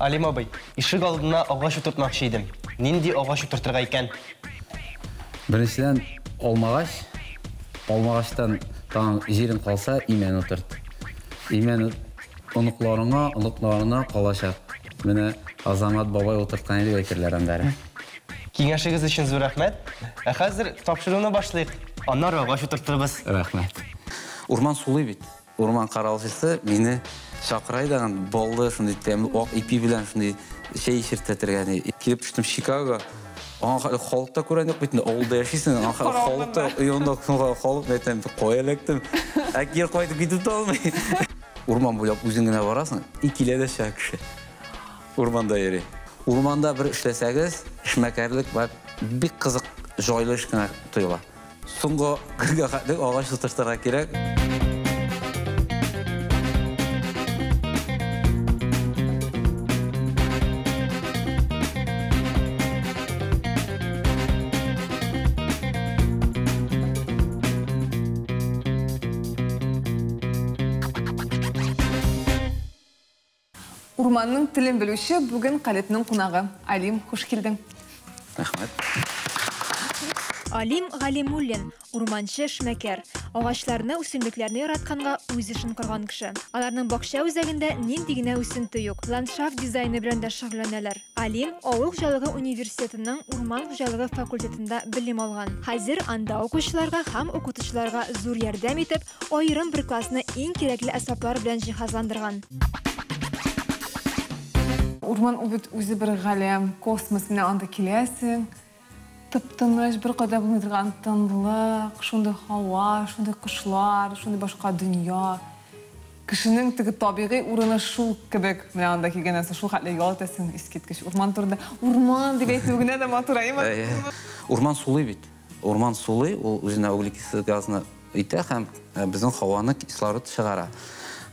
Алим абый, ишек алдына ағаш отыртмақшы едім. Нинди ағаш отыртырға екен? Біріншіден олмағаштан таң жерін қалса, имен отырт. Имен ұнықларына қалашақ. Мені Азамат бабай отыртқан еді өйтірлерін бәрі. Кеңешігіз үшін зор рахмет. Қазір тапшыруына башлайық. Анар ағаш отыртырбыз. Рахмет. Урман сулы бит. Урман қаралшысы мені шақырайдаған болды, шынды тәмі, оқ ипи білен шынды шей ішірттетіргені. Келіп түштім Шикаго. Оған қолықта көрен жоқ бейтінде, олда яшейсің. Қолықта, ұйында қолық бейтін қой әлектім. Әкер қойды кетіп талмай. Урман бұлап өзіңіне барасың, икеледі шәкіші. Урманда ері. Урманда бір ішлесәгіз, ішмәкәрлік бар, бек қызық жойлы ішкіна тұйыла. Соңғы кірге қадық ағаш ұтыртыға керек. Урманның тілін білуші бүгін қалетінің қунағы. Алим, қош келдің. Рахмет. Алим Галимуллин, урманчы шмәкер. Ағашларны, үсімліклерні яратқанға өз ішін құрған кіші. Аларның бақша өзәгінде нендігіне үсін тұйық. Ландшафт дизайны білен де шағыланалар. Алим Ауыл Құжалығы университетінің Урман Құжалығы факультетында білім алған. Хәзір анда оқушыларға һәм оқытушыларға зур ярдәм етіп, айырым бір классны ең кереклі әсаплар білен жиһазландырған. Урман өзі бір ғалем, космос менен анда келесің. Тып-тыныш, бір қада бұлмайдырған тыңдылық, шундай хауа, шундай құшлар, шундай башқа дүния. Кішінің тігі табиғи урыны шул кебек менен анда келген әсі шул қатлы ялтасың ескеткіш. Урман тұрында, урман деп айтуғына да матурайма. Урман сулы бит. Урман сулы, ол өзіне углекислі газына өйті, һәм біздің хауаны кислород шығара.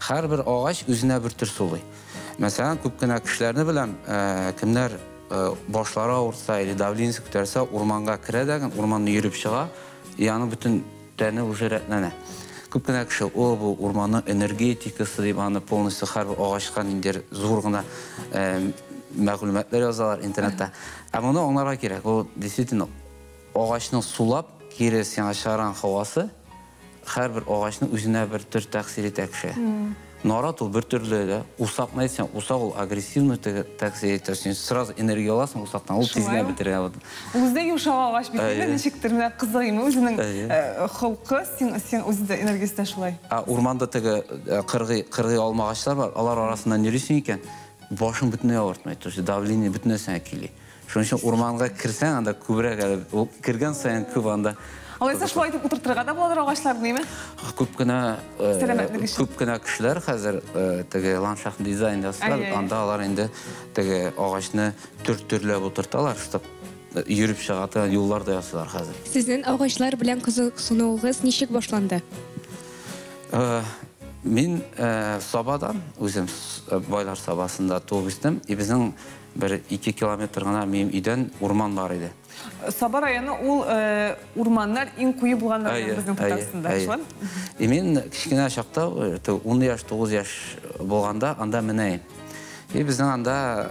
Har bir ağaç özüne bir tür suluy. Mesela köpkene kişilerini bilem, kimler başları ağırsa, davliyinizi küterse, ormanga kireden, ormanını yürüp çığa, yani bütün tane ujeretlene. Köpkene kişi, o bu ormanın energetikası deyip, polnisi her bir ağaçkan indir, zorğuna məlumatlar yazarlar internette. Ama onu onlara gerek, o действительно ağaçını sulap, geri aşağıran havası, her bir ağaçın özüne bir tür təksir etəkşi. Narat ol bir türlü de, usaq neysen, usaq ol agresivni təksir etəkşi. Sırası enerji alasın usaqdan, ol tezine bitirir. Özde yumuşaq ağaç bitirdi, neşiktir, qızığımı, özünün xalqı, sen özünde enerjisi taşılay. Ormanda qırğı alma ağaçlar var, alar arasından yürüsün iken, başın bütünü ağırtmaydı, davlini bütünü sen ekili. Şunun için ormanga kirsen, anda kübürə gəlib, kirgen sayan küb anda. Алайса шулай айтып отыртырға да болады ағашлар дейме? Көпкіне кішілер қазір ландшафт дизайн жасылар, анда алар енді ағашыны түрлеп отырталар, үйіріп шығаты yollar да жасылар қазір. Сіздің ағашлар білен қызықсынуыңыз нешік башланды? Мен Сабадан, өзім байлар Сабасында туып өстім, біздің 1-2 километр ғана менің үйден урман бар еді. Саба районы ол урмандар ең қойы болғандар біздің Татарстанда. Мен кішкене шақта 10 яш, 9 яш болғанда анда мінейін. Біздің анда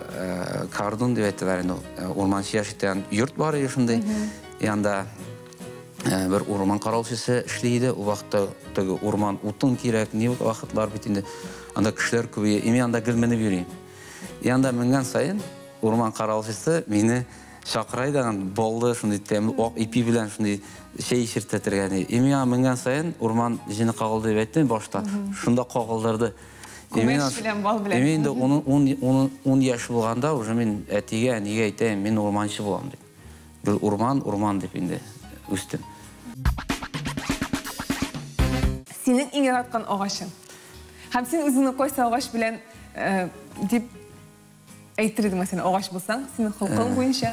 Кардун деп әттілер, урманшы яшеттен юрт бар ешінде. Анда бір урман қаралшысы ішлейді, ол вақытта урман ұтын керек, не вақытлар бетінде. Анда кішілер көбейе, еме анда гілмені берейін. Анда мінген сайын урман қаралшысы мені шақырайдаған болды, шындай тәмі, оқ ипи білен шындай шей ішірттетіргені. Еме мінген сайын урман жені қағылды деп әттен башта. Шында қағылдырды. Көмеш білен, бал білен. Еме енді 10 яшы болғанда, уже мен әтеге, әнеге айтайын, мен урманшы болам деп. Бір урман деп енді өстім. Сенің ең яратқан ағашың. Һәм сен өзіңі қойса ағаш білен деп әйттіреді мәсен ағаш болсаң, сенің құлқың бойынша?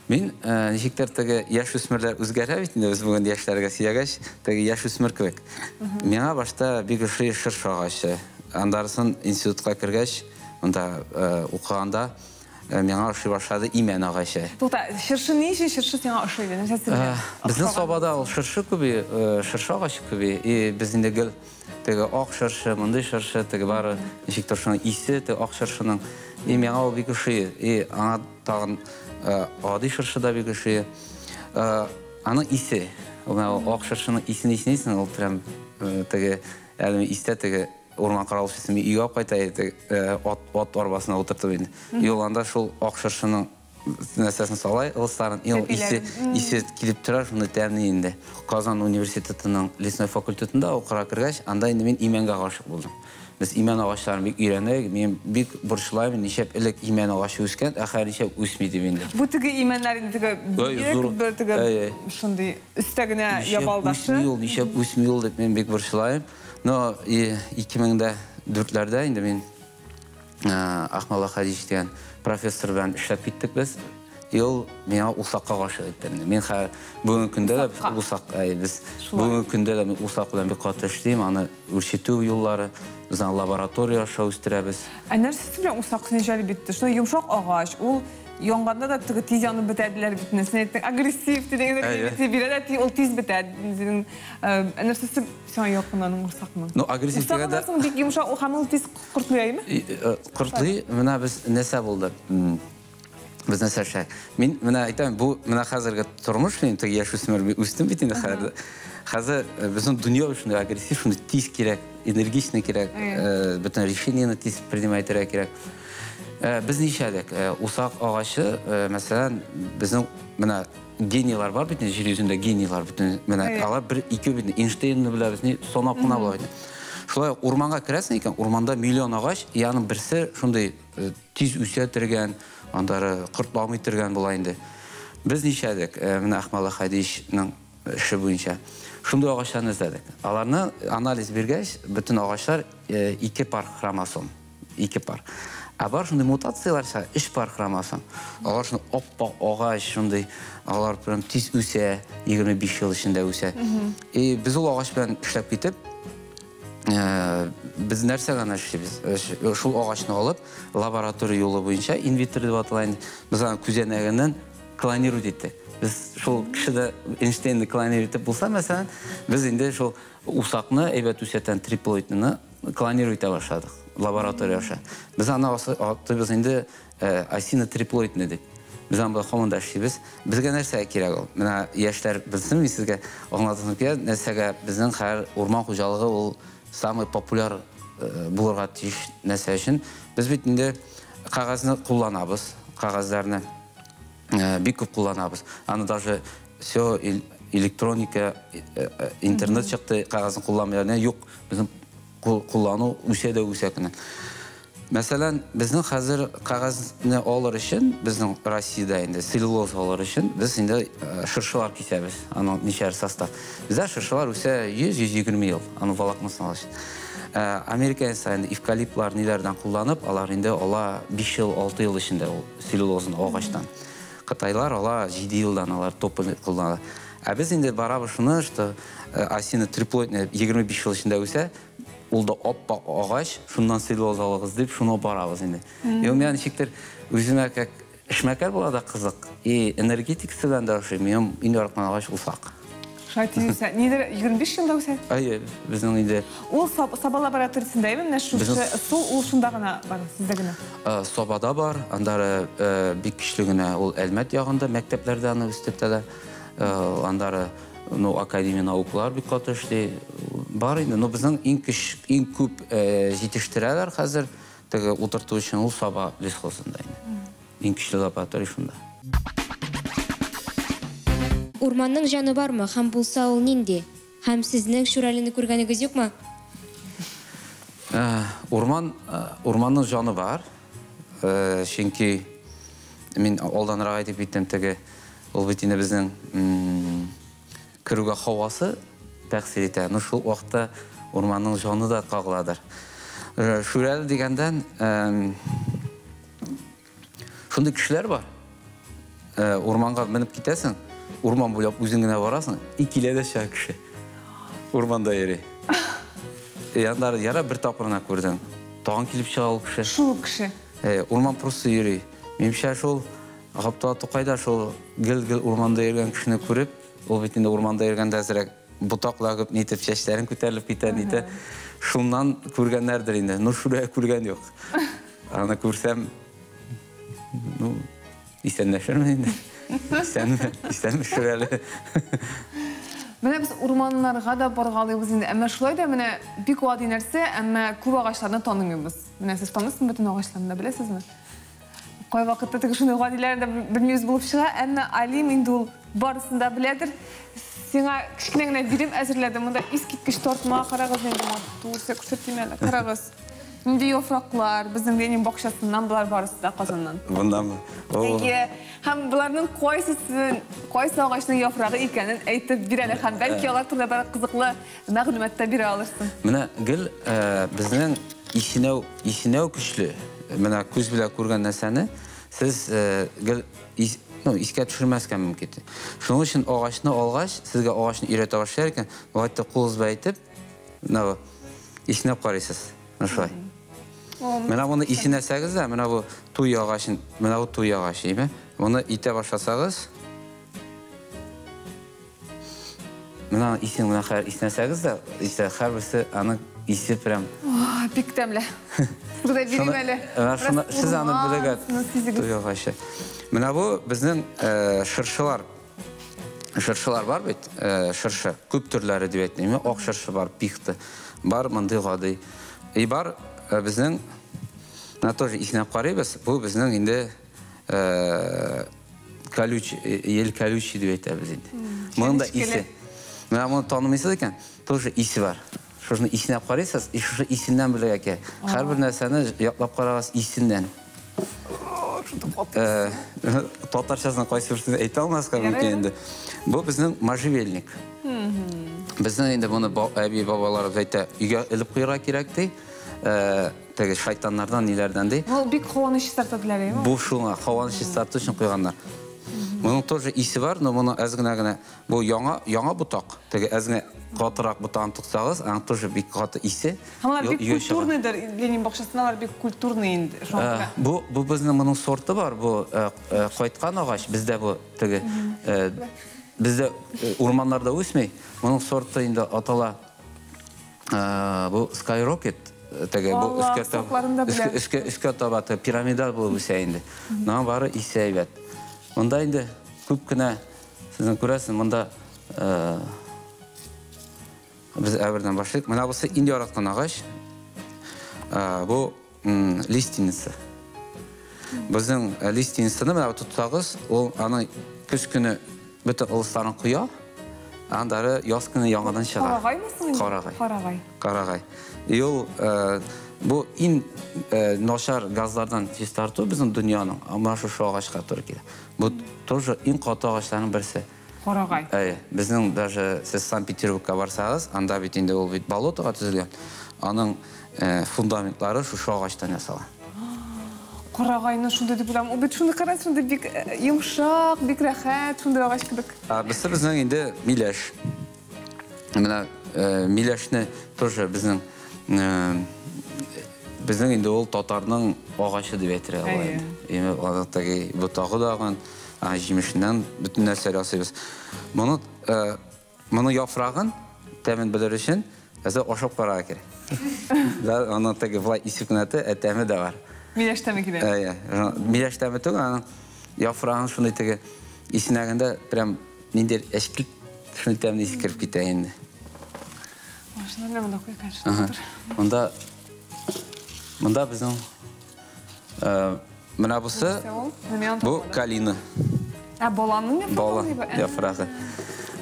Мен нешіктер яш өсмірлер өзгәрі бетінде, өз бүгін яшларға сияғаш, яш өсмір көбек. Мена башта бек үші шырш ағашы. Андарысын институтқа кіргәш, онда оқығанда миңа ошый башлады имән агачы. Тоқта, шыршы не үшін шыршы сеңа ошайды? Біздің собада ол шыршы көбі, шыршы ағашы көбі. И біздің гіл теге ақ шыршы, мындай шыршы, теге бары нешік тұршының исі, теге ақ шыршының. И миңа ол бек ошый. И аңа тағын ады шыршы да бек ошый. Аның исі, ақ шыршының исін исінесің, ол прям теге әлімі исте теге Orman Kralışı'nın iyi apaytaydı at arabasına oturttu beni. Yolanda şu akşarşının nesesini salay, ılısların isi kilip turar, şunu təmini Kazan Üniversiteti'nin Lesnoy Fakültetinde okura kırgaç, anda indi ben imenga aşık buldum. Biz imen ağaçlarını bir öğrendik, ben bir burçlayım, nişep ilk imen ağaçı üsken, ahir nişep üsmeydi bende. Bu tüge imenlerin tüge bir tüge şunday üstegine yabaldaşı. Nişep üsmeyol deyip ben bir burçlayım. No, 2004'lerde indi ben Akmal Hadiş diyen profesör ben işlep gittik biz. Yol bana usaqqa aşık ettim. Ben bugün günde de usaq biz bugün günde de usaq bilen bir katlaştım. Ana ölçetü yolları bizden laboratoriya aşağı üstürebiz. Neresi bilen usaq necali bitti? Şuna yumuşak ağaç. O yonganda da tez yanı bitediler bitmesine ettin. Agresif dediğinde bir adet o tez bitedi. Neresi sen yakınlarının usaq mı? No agresif dediğinde. Usaq nasıl bir yumuşak o hamil tez kurtuluyor mu? Kurtuluyor. Bana biz nese buldu. Biz nese şey. Bana aytam bu bana hazırga turmuş benim tegi yaş üstümer üstüm bitinde hazır. Hazır bizim dünya için agresif şunu tez gerek, enerjisine gerek, bütün решениені tez принимать gerek. Biz ne işledik? Usaq ağaçı mesela bizim bana geniyalar var bütün yer yüzünde geniyalar bütün bana ala bir iki bütün Einstein'ni biliriz ne son aklına bulaydı. Şolay ormanga kirəsən ikən ormanda milyon ağaç, yanın birisi şunday tez üsətirgən, onları qırtlağımı itirgən bulaydı. Biz ne işledik? Bana Akmal Hadiş'nin işi boyunca. Şunday ağaçlarını izledik. Alarını analiz birgeç, bütün ağaçlar iki par kromosom. İki par. Abar şunday mutatsiyalarsa üç par kromosom. Alar şunday oppa ağaç şunday, alar tez üsə, 25 yıl içinde üsə. Biz o ağaç bilen işlep gitip, biz nerse gana işleybiz. Şul ağaçını alıp, laboratoriya yolu boyunca in vitro dep atalayın. Biz ana küzenegenden klonirut ettik. Biz şul kişide Einstein'ni klonirut etip bulsa mesela, biz indi şul usaqını, evet üseten triploidini klonirut ete başladık. Laboratoriya aşağı. Biz ana biz indi asina triploid dedik. Biz ana komanda işleybiz. Bizge nerse kerek ol. Mina yaşlar bilsin mi sizge? Anlatın ki nesege bizden her orman hocalığı ol самый популяр bulurga tiş nese için. Biz bitinde kağızını kullanabız. Kağızlarını bir küp kullanabız. Anı даже все elektronika, internet çıktı kağızını kullanmayan yok. Bizim kullanı üsede üsekine. Mesela bizden hazır kağızını alır için, bizden Rusya'da indi selüloz alır için, biz indi şırşılar kesebiz. Anı nişer sastaf. Bizde şırşılar üse 100-120 yıl. Anı valakmasını alır için. Amerika indi evkaliptlar nelerden kullanıp, alar indi ola 5 yıl, 6 yıl içinde selülozun ağaçtan. Kıtaylar ola 7 yıldan alar topu kullanır. Biz indi barabı şunu, işte asini triploidne 25 yıl içinde üse, Olda oppa ağaç, şundan selüloz alığız deyip şunu barabız indi. Yani şekler özüme işmeker bu da kızık. Energetik sıdan da şey, benim indi öğretmen ağaç usaq. Şahit sen, nedir 25 yılda ösen? Hayır, bizden indi. O Soba laboratoriyasındayım, ne şu o şunda gana var, sizde gana? Sobada var, andara bir kişiliğine ol elmet yağında, mekteplerden üstepte andara no akademiya nauklar bir katıştı. Var indi. No bizden en küp yetiştireler hazır tege oturttuğu için ol Soba leskosunda indi. En kişili laboratoriya şunda. Ormanның жаны бармы? Һәм булса ул нинди? Һәм сезнең шүрәлене күргәнегез юкмы? Ormanның жаны бар. Çünkü мен алданрак айтып киттем теге ул бит инде безнең кирүгә һавасы тәэсир итә. Шул вакытта ormanның жаны да кагыладыр. Шүрәле дигәндән шундый кешеләр бар. Ormanga менеп китәсең, orman буйлап үзең генә барасың, икиләдә шә кеше. Ormanda йөри. Яндар яра бер тапырына күрдем. Тагын килеп чыга ул кеше. Шул кеше. Orman просто йөри. Менімше шул Ғабдулла Тоқайда шул гіл-гіл урманда ерген кішіні көріп, ол бетінде урманда ергенде әзірек бұтақлағып, нетіп, шәштерін көтеріліп кетер, неті. Шуннан көргенлердір енді. Ну, шурая көрген жоқ. Аны көрсем, ну, исәнләшермін енді. Исәнмі шурәлі. Менә без урманнарга да баргалыйбыз инде. Әмма шулай да менә бик гади нәрсә, әмма күп агачларны таныйбыз. Менә сез танысызмы бөтен агачларны беләсезме? Кай вакытта теге шундый гадиләрдә белмибез булып чыга, әмма Алим инде ул барысын да беләдер. Сиңа кичкенә генә бирим әзерләдем. Монда искиткеч тартма, карагыз инде матур, күрсәтим әле. Карагыз. Инде яфраклар, безнең Ленин бакчасыннан булар барысы да Казаннан. Bundanmı? Һәм буларның кайсы агачның яфрагы икәнен әйтеп бирәләр һәм бәлки алар турында бер кызыклы мәгълүматлар бирә алырсың. Менә гел безнең исенәү көчле. Менә күз белән күргән нәрсәне сез гел искә төшермәскә мөмкин. Шуның өчен агачны алгач, сезгә агачны өйрәтә башлар икән, вакытта кулыз бәйтеп, менә исенә карыйсыз. Шулай. Менә моны исенәсәгез дә, менә бу туй агачын, менә бу туй агачы, име? Моны итә башласагыз, менә исен менә исенәсәгез дә, һәрберсе аның исе прям. Бик тәмле. Burada birim әле. Siz аны беләгә туй агачы. Менә бу безнең шыршылар бар бит, шыршы, күп төрләре дип әйтәм, ак шыршы бар, пихта бар, мондый гади. И бар безнең, на тоже исенә карыйбыз, бу безнең инде ел колючий дип әйтәбез инде. Моның да исе. Менә моны танымыйсыз икән, тоже исе бар. Шуны исенә карыйсыз, и шушы исеннән беләгә икән. Һәрбер нәрсәне яклап карагыз исеннән. Татарчасын кайсы берсен әйтә алмаска мөмкин инде. Бу безнең можжевельник. Безнең инде моны әби бабалар әйтә, өйгә элеп куйырга кирәк ди. Теге шайтаннардан, ниләрдән ди. Бу бик хаваны чистартадылар, әйме? Бу шуңа хаваны чистарту өчен куйганнар. Моның тоже исе бар, но моны әзгенә бу яңа бутак. Теге әзгенә катырак бутан туксагыз, аның тоже бик каты исе. Алар бик культурныйдыр, Ленин бакчасында бик культурный инде. Бу безнең моның сорты бар, бу кайткан агач, бездә бу теге бездә урманнарда үсмәй. Моның сорты инде атала бу Skyrocket. Теге бу үскә таба пирамида булып үсә инде. Нан бары исе әйбәт. Монда инде күп кенә сезнең күрәсез, монда biz әвердән башлыйк. Менә бусы инде яраткан агач. Бу листинница. Безнең листинницаны менә тутсагыз, ул аны көз көне бөтен ылысларын куя, андары яз көне яңадан чыга. Карагай. Карагай. Ул бу ин нашар газлардан чистарту безнең дөньяның, ама шушы агачка туры килә. Бу тоже ин каты агачларның берсе. Карагай. Безнең даже сез Санкт-Петербургка барсагыз, анда бит инде ул бит болотога төзелгән. Аның фундаментлары шушы агачтан ясалган. Карагайны шунда дип беләм. Ул бит шунда карас, шунда бик йомшак, бик рәхәт, шунда агач кебек. Безнең инде миләш. Менә миләшне тоже безнең инде ул татарның агачы дип әйтергә була. Име адаттагы бутагы дагын җимешеннән бөтен нәрсә ясыйбыз. Моны яфрагын тәмен белер өчен ашап карарга кирәк. Да, аның теге влай исекнәте тәме дә бар. Миләш тәме кирәк. Миләш тәме түгел, аның яфрагын шундый теге исенәгәндә прям ниндер эшкил шундый тәмне искереп китә инде. Машинаны монда куйган. Монда безнең менә бусы бу калина. Баланың яфрагы.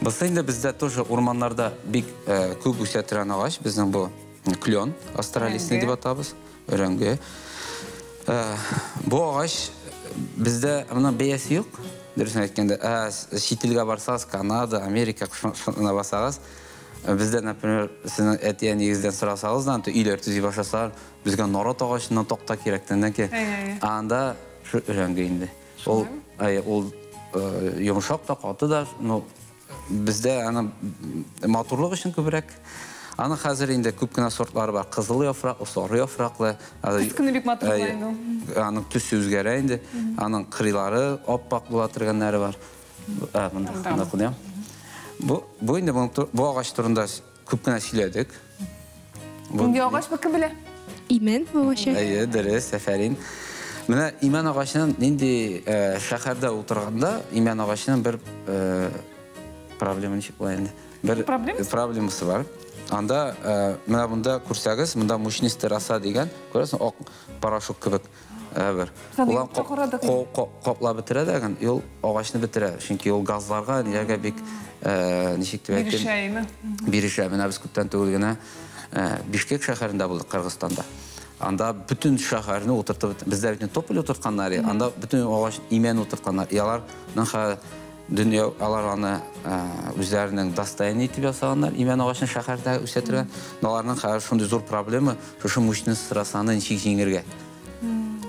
Бусы инде бездә тоже урманнарда бик күп үсә торган агач, безнең бу клен, австралийский дип атабыз, өрәңге. Бу агач бездә моның бәясе юк. Дөресен әйткәндә, чит-илгә барсагыз, Канада, Америка шуна басагыз, бездә, например, сезнең әтия нигездән сорасагыз, өйләр төзи башласалар, безгә нарат агачыннан токта кирәктән ки, анда шу өрәңге инде. Ул йомшак та, каты да, но бездә аны матурлык өчен күбрәк. Аны хәзер инде күп кенә сортлары бар. Кызыл яфраклы, сары яфраклы. Төскіні бик матур булайны. Аның төсе үзгәрә инде. Аның кырыйлары аппак була торганнары бар. Монда куям. Бу инде бу агач турында күп кенә сөйләдек. Инде агач бакы белә. Имен агачы. Әйе, дөрес, афәрин. Менә имән агачының нинди шәһәрдә утырганда, имән агачының бер проблема ничек була инде. Бер проблемасы бар. Анда менә монда күрсәгез, монда мощность терраса дигән, күрәсең, ак порошок кебек бер. Улар каплап бетерә дигән, ул агачны бетерә. Чөнки ул газларга нигә бик ничек дип әйткән. Бирешә. Менә без күптән түгел генә Бишкек шәһәрендә булдык, Кыргызстанда. Анда бүтән шәһәрне утыртып, бездә бит тополь утыртканнар, анда бүтән агач имән утыртканнар. Аларның дөнья алар аны үзләренең достояние итеп ясаганнар. Имән агачын шәһәрдә үсәтергән. Аларның хәзер шундый зур проблема, шушы мощность террасаны ничек җиңәргә.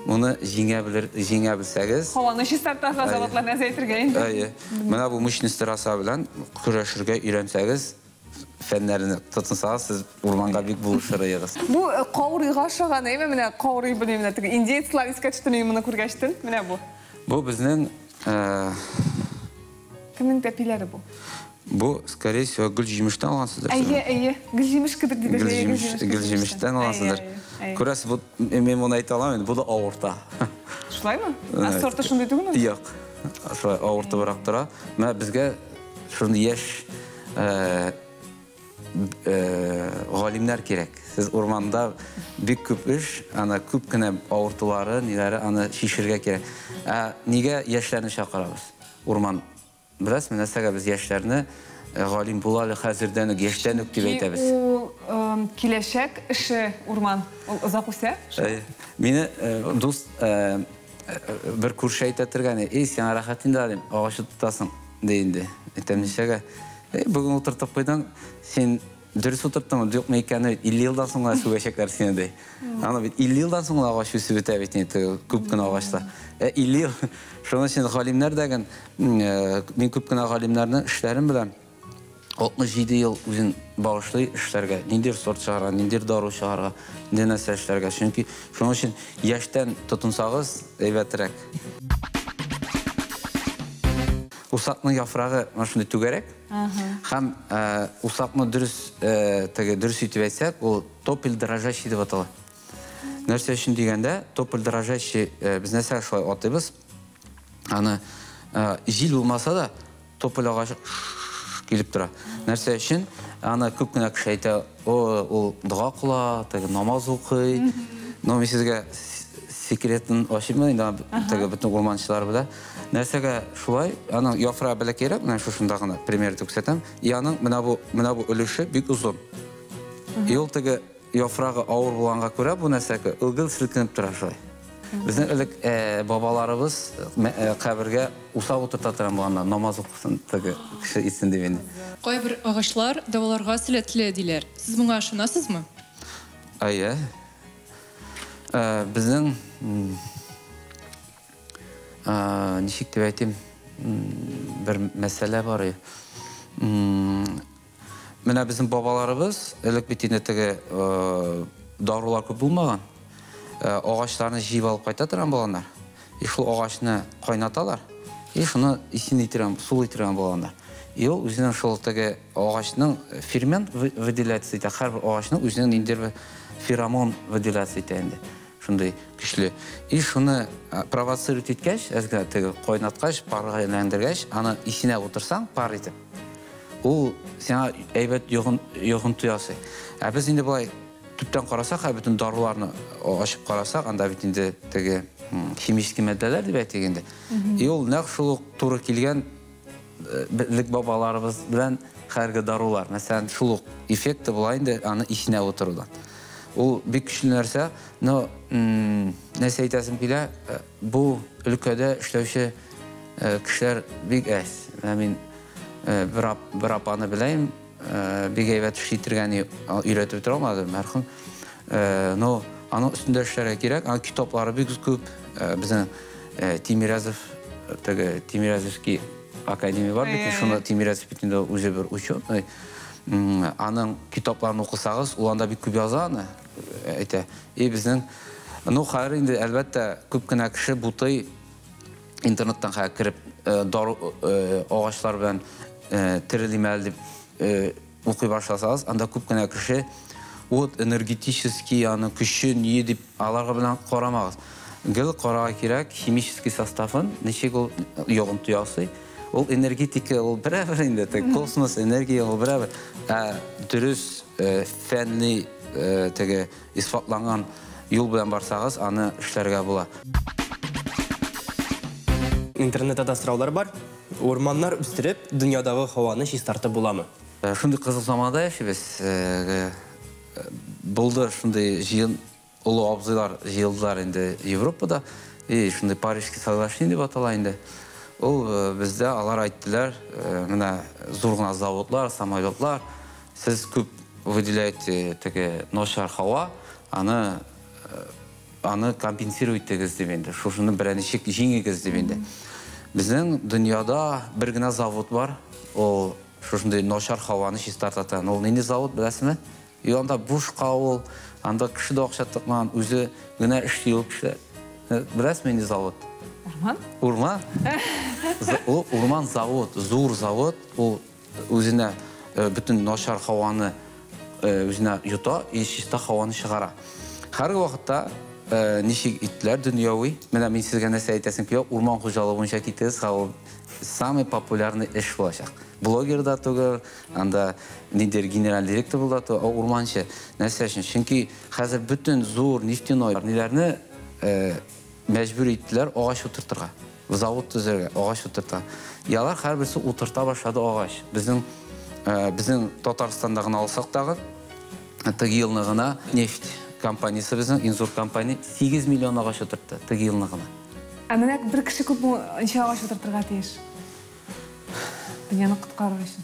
Моны җиңә белсәгез, Һаваны чистартасыз заводларны әзәйтергә инде. Әйе. Менә бу мощность терраса белән көрәшергә өйрәнсәгез, фәннәрне тотынсагыз, сез урманга бик булышырыгыз. Бу каурыйга ошаган, менә каурый белән теге индеецлар искәчтен моны күргәчтен, менә бу. Бу безнең Кемнең тәпиләре бу? Бу, скорее всего, гүлҗимештән алгансыздыр. Әйе, гүлҗимеш кебек диде. Гүлҗимештән алгансыздыр. Күрәсез, бу мен моны әйтә алмыйм, бу да авырта. Шулаймы? Сорты шундый түгелме? Юк. Шулай авыртыбрак тора. Менә безгә шундый яшь галимнәр кирәк. Сез урманда бик күп эш, аны күп кенә авыртулары, ниләре, аны шишергә кирәк. Нигә яшьләрне чакырабыз? Урман Biraz mesela biz yaşlarını galim bulalı hazırdan geçten üktü beytemiz. O kileşek işi urman uzak usa? Beni dost bir kurşayt ettirgani. Sen rahatın dalim ağaçı tutasın deyindi. Temizlege. Bugün oturtup koydan sen dürüst oturtma yok mu ikani 50 yıldan sonra su beşekler seni de. Ama 50 yıldan sonra ağaçı su bitebetini küp kına ağaçla. 50 yıl. Şunun için galimler degen ben küp kına galimlerden işlerim bilen 67 yıl uzun bağışlı işlerge. Nindir sort çağıra, nindir daru çağıra, nindir nesel işlerge. Çünkü şunun için yaştan tutunsağız eyvetirek. Usakның яфрагы машинада түгәрәк. Һәм усакны дөрес итеп әйтсәк, ул топель дрожащий дип атала. Нәрсә өчен дигәндә, топель дрожащий без нәрсә шулай атыйбыз. Аны җил булмаса да топель агачы килеп тора. Нәрсә өчен? Аны күп кенә кеше әйтә, ул дуга кыла, намаз укый. Но сезгә секретен ачыймы, инде бүтән урманчылар белә. Нәрсәгә шулай, аның яфрагы белә кирәк, менә шушында гына пример күрсәтәм. Яның менә бу өлеше бик узын. Ул теге яфрагы авыр булганга күрә бу нәрсәгә ылгыл силкенеп тора шулай. Безнең элек бабаларыбыз кабергә усак утырта торган булганда намаз укысын теге кеше исен дип инде. Кайбер агачлар даваларга силәтле диләр. Сез моңа ышанасызмы? Әйе. Безнең ничек дип әйтим, бер мәсьәлә бар. Менә безнең бабаларыбыз элек бит инде теге дарулар күп булмаган. Агачларны җыеп алып кайта торган булганнар. Шул агачны кайнаталар. Шуны исен итәргән, сул итәргән булганнар. Ул үзенең шул теге агачның фермент выделяется итә. Һәр агачның үзенең инде феромон выделяется итә инде. Шундай көчле. Шуны провоцирует иткәч, әзгә теге кайнаткач, парга әйләндергәч, аны исенә утырсаң, пар итеп. Ул сиңа әйбәт йогын туясы. Без инде булай төптән карасак, бүтән даруларны ачып карасак, анда бит инде теге химик матдәләр дип әйтгәндә. Ул нәкъ шул туры килгән битлек бабаларыбыз белән хәрге дарулар. Мәсәлән, шул эффекты була инде аны исенә утырудан. Ул бик көчле нәрсә, но нәрсә әйтәсем килә, бу өлкәдә эшләүче кешеләр бик әз. Мин бер апаны беләм, бик әйбәт эш итергәне өйрәтеп тора алмадым, мәрхүм. Но аның өстендә эшләргә кирәк, аның китаплары бик күп. Безнең Тимирязевский академия бар бит, шуны Тимирязев бит инде үзе бер учёный. аның китапларын оқысағыз, ол анда бик көп яза аны. Әйтә, безнең хәзер инде әлбәттә күп кенә кеше бутай интернеттан кіріп ағашлар белән терелимәл дип укый башласагыз, анда күп кенә кеше энергетический аны көче ни дип аларга белән карамагыз. Гел карага кирәк химический составын, ничек ул йогынты ясый. Ул энергетика, ул берәбер инде, космос энергия ул берәбер. Дөрес фәнни теге исбатланган юл белән барсагыз, аны эшләргә була. Интернетта да сораулар бар. Орманнар үстереп, дөньядагы һаваны чистартып буламы? Шундый кызык заманда яшибез. Булды шундый җыен, улы абзыйлар җыелдылар инде Европада. Шундый Парижский соглашение дип атала инде. Ул бездә алар айттылар, менә зур гына заводлар, самолетлар, сез күп выделяете теге ношар һава, аны компенсировать итегез дип инде. Шушыны берничек җиңегез дип инде. Безнең дөньяда бер генә завод бар. Ул шушындай ношар һаваны чистартатын. Ул нинди завод беләсезме? Анда бушка ул, анда кеше дә акча тыкмаган, үзе генә эш юып эшләр. Беләсезме нинди завод? Урман? Урман? Ул урман завод, зур завод. Ул үзенә бөтен ношар һаваны үзенә юта, чиста һаваны чыгара. Һәр вакытта ничек итләр дөньяви, менә мин сезгә нәрсә әйтәсем килә, урман хуҗалыгы буенча китегез, ул самый популярный эш булачак. Блогер да түгел, анда нидер генераль директор булды, урманчы. Нәрсә өчен? Чөнки хәзер бөтен зур нефтяной ниләрне мәҗбүр иттеләр агач утыртырга. Завод төзергә, агач утырта. Ялар һәрберсе утырта башлады агач. Безнең Татарстанда гына алсак тагы, теге елны гына нефть компаниясы безнең Инзур компания 8 миллион агач утыртты теге елны гына. Менә бер кеше күп ничә агач утыртырга тиеш? Дөньяны коткарыр өчен.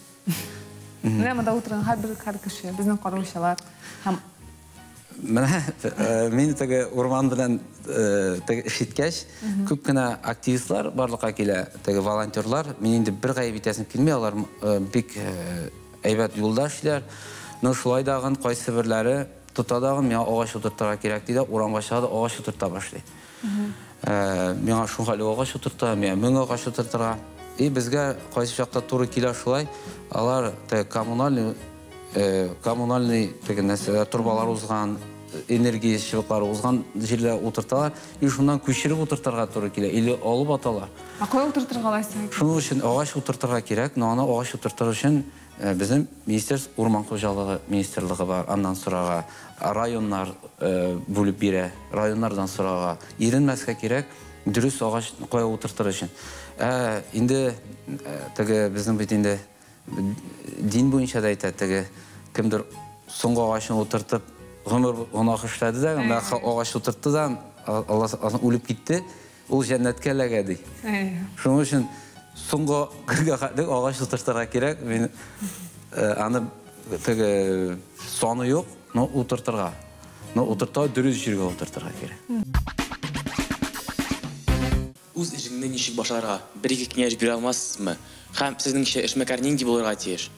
Менә монда утырган һәр кеше, безнең караучылар һәм менә мин теге урман белән эшиткәч, күп кенә активистлар барлыкка килә, теге волонтерлар. Мин инде бер гаеп итәсем килми, алар бик әйбәт юлдашлар. Но шулай дагы кайсы берләре тотадагы миңа агач утыртырга кирәк диде, урамга чыгады, агач утырта башлый. Миңа шуңгалы агач утырта, миңа 1000 агач утыртырга. Безгә кайсы чакта туры килә шулай, алар коммунальный теге нәрсә турбалар узган, энергия чыбыклары узган җирдә утырталар, шуннан күчереп утыртырга туры килә, или алып аталар. Кая утыртырга аласың? Шуның өчен агач утыртырга кирәк, но аны агач утыртыр өчен безнең министерство урман хуҗалыгы министрлыгы бар, аннан сорага районнар бүлеп бирә, районнардан сорага иренмәскә кирәк, дөрес агач кая утыртыр өчен. Инде теге безнең бит инде дин буенча да әйтә, теге кемдер соңгы агачын утыртып гомер гынах эшләде дә, анда агач утыртты да, Алла үлеп китте, ул җәннәткә эләгә ди. Шуның өчен соңгы агач утыртырга кирәк, мин аны теге саны юк, но утыртырга. Но утырта дөрес җиргә утыртырга кирәк. Үз эшеңне ничек башларга бер-ике киңәш бирә алмассызмы? Һәм сезнеңчә эшмәкәр нинди булырга тиеш?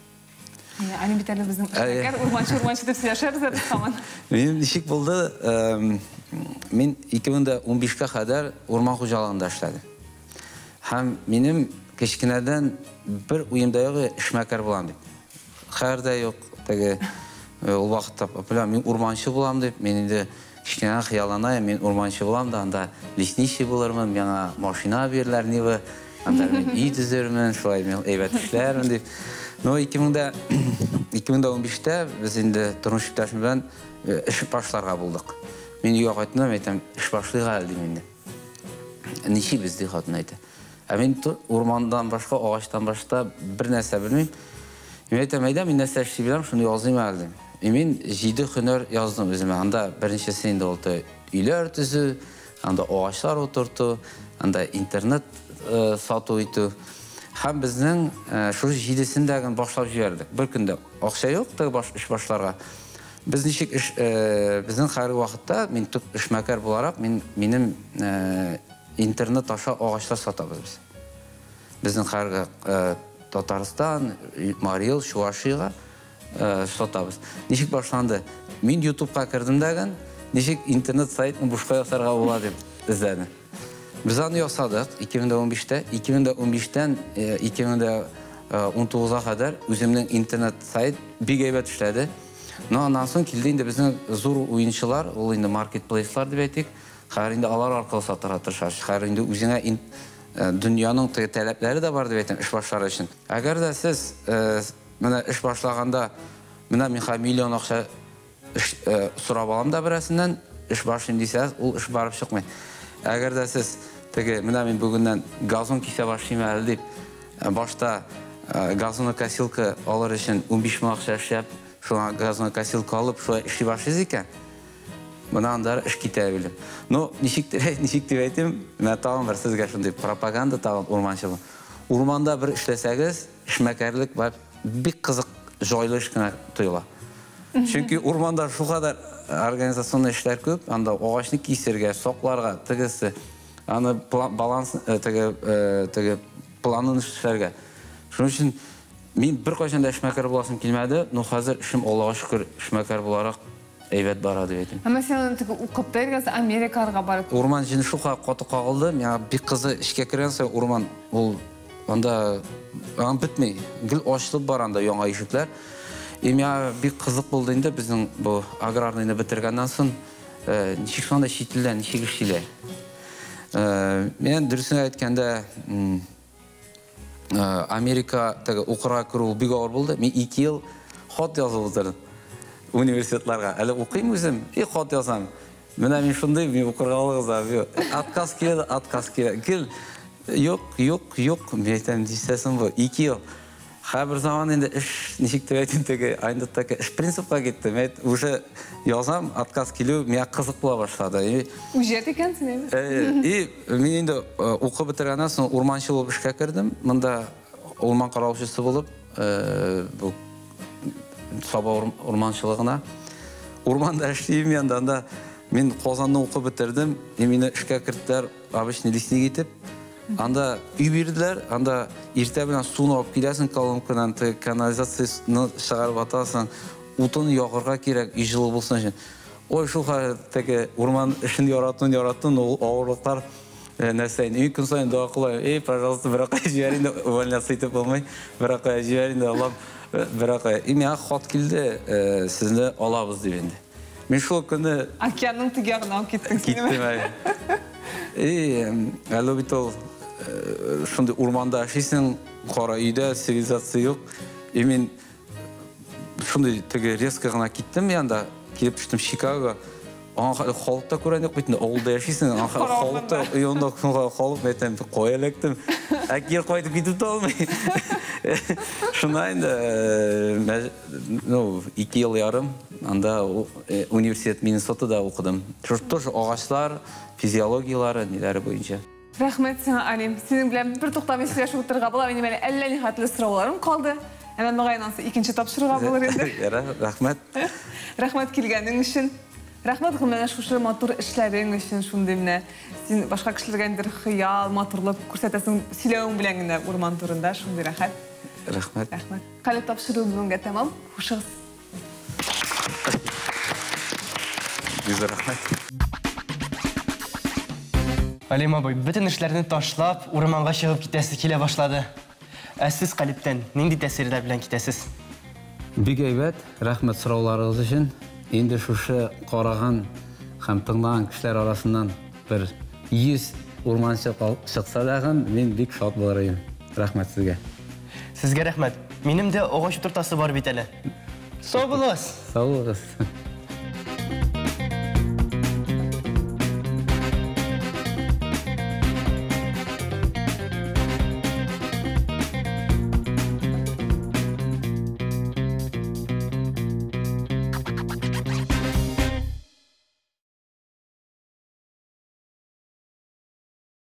Ани бит әле безнең эшмәкәр урманчы дип сөйләшәбез һаман. Мин ничек булды? Мин 2015-кә кадәр урман хуҗалыгында эшләдем. Һәм минем кечкенәдән бер уемда эшмәкәр булам дип. Хәзердә юк, теге ул вакытта мин урманчы булам дип, мин инде кечкенә хыяллана, мин урманчы булам да, анда лесничий булырмын, миңа машина бирәләр нибы, анда мин үй төзермен, шулай мин әйбәт эшләрмен дип. Но 2015-тә без инде тормыш иптәшем белән эш башларга булдык. Мин юк айтам, әйтәм, эш башлыйга әле димен. Ничек без ди хатын әйтә. Мин урмандан башка, агачтан башка бер нәрсә белмим. Мин әйтәм, мин нәрсә эшли беләм, шуны языйм әле. Мин 7 һөнәр яздым үземә. Анда беренчесе инде ул өйләр төзү, анда агачлар утырту, анда интернет сату итү. Һәм безнең шул 7-сендәген башлап җибәрдек. Бер көндә акча юк, теге эш башларга. Без ничек безнең хәзерге вакытта мин төп эшмәкәр буларак, минем интернет аша агачлар сатабыз без. Безнең хәзерге Татарстан, Марил, Чувашиягә сотабыз. Ничек башланды? Мен YouTube-ка кірдім деген, ничек интернет сайтын бушқа ясарға болады деп іздедім. Biz аны ясадық 2015-те, 2015-тен 2019-ға қадар өзімнің интернет сайт бик әйбәт эшләде. Но андан соң килде инде безнең зур уенчылар, ул инде маркетплейслар дип әйтик, хәзер инде алар аркылы сатырга тырышабыз. Хәзер инде үзеңә дөньяның таләпләре дә бар дип әйтәм эш башлары өчен. Әгәр дә сез менә эш башлаганда менә мин миллион акча сорап алам да берәсеннән эш башлыйм дисәз, ул эш барып чыкмый. Әгәр дә сез менә мин бүгеннән газон кисә башлыйм әле дип башта газонокосилка алыр өчен 15 мең акча эшләп, шуңа газонокосилка алып, шулай эшли башлыйсыз икән. Бuna андары эш китә билем. Но ничек дип әйтим, мен тагын бер сезгә шундый пропаганда тагын урманчылык. Урманда бер эшләсәгез, эшмәкәрлек бик кызык җайлы эш кенә тоела. Чөнки урманда шу кадәр организацион эшләр күп, анда агачны кисергә, сакларга, тегесе, аны баланс планын эшләргә. Шуның өчен мин бер кайчан да эшмәкәр буласым килмәде, но хәзер эшем Аллага шөкер эшмәкәр буларак әйбәт бара дип әйтим. Ama sen укып бергәс Америкага барып. Урман җине шука каты кагылды. Миңа бик кызы эшкә кергән урман ул анда битми. Гел ачылып баранда яңа ишекләр. Миңа бик кызык булды инде безнең бу аграрныйны бетергәннән соң ничек сонда чит илдән ничек эшлиләр. Мен дөресен әйткәндә Америка укырга керү бик авыр булды. Мин 2 ел хат язып утырдым. Университетларга. Әле укыйм үзем, хат язам. Менә мин шундый, мин укырга алыгызам. Отказ килә. Кил. Юк, мен әйтәм дисәсем бу 2 ел. Хәбер заман инде эш ничек дип әйтим айында эш принципка китте. Мен уже язам, отказ килү миңа кызык була башлады. Үҗәт икәнсез инде. Мин инде укып бетергәннән соң урманчы булып эшкә кирдем. Монда урман караучысы булып, бу Саба урманчылыгына. Урманда эшлим янда мен Казанны укып бетердем. Мине эшкә керттеләр, обычный лесник итеп. Анда үй бирделәр, анда иртә белән суны алып киләсең колонкадан, канализацияны чыгарып атасың, утын ягырга кирәк, үй җылы булсын өчен. Ой, шул хәлдәге урман эшен яратын, ул авырлыклар нәрсә инде. Көн сайын дога кылам. Пожалуйста, бирәк җибәр инде, увольняться итеп булмый. Бирәк җибәр инде, Аллам. Бирәк миңа хат килде, сезне алабыз дип инде. Мин шул көнне океанның теге ягына алып киттең сине. Әле бит ул шундый урманда эшлисең, кара өйдә цивилизация юк. Мин шундый теге резко гына киттем янда, килеп төштем Чикагога. Аңа халыкта күрәнек бит, авылда яшисең, аңа халыкта уенда халык мәйтәм кой электем. Әкер кайтып китеп алмый. Шунда инде 2 ел ярым анда университет Миннесотада укыдым. Тоже агачлар, физиологиялары ниләре буенча. Рәхмәт сиңа, Алим. Синең белән бер туктамый сөйләшеп утырырга була. Минем әллә ни хәтле сорауларым калды. Әмма миңа икенче тапшырырга булыр инде. Рәхмәт. Рәхмәт килгәнең өчен. Рәхмәт менә шушы матур эшләрең өчен, шундый менә син башка кешеләргә индер хыял, матурлык күрсәтәсең сөйләвең белән генә урман турында, шундый рәхәт. Рәхмәт. Рәхмәт. Кале тапшыру бүгенгә тәмам. Хушыгыз. Рәхмәт. Алим абый, бөтен эшләрне ташлап, урманга чыгып китәсе килә башлады. Ә сез Калиптән нинди тәэсирләр белән китәсез? Бик әйбәт, рәхмәт сорауларыгыз өчен. Инде шушы караган һәм тыңлаган кешеләр арасыннан бер 100 урманчы чыкса да, мин бик шат булыр идем. Рәхмәт сезгә. Сезгә рәхмәт. Минем дә агач утыртасы бар бит әле. Сау булыгыз. Сау булыгыз.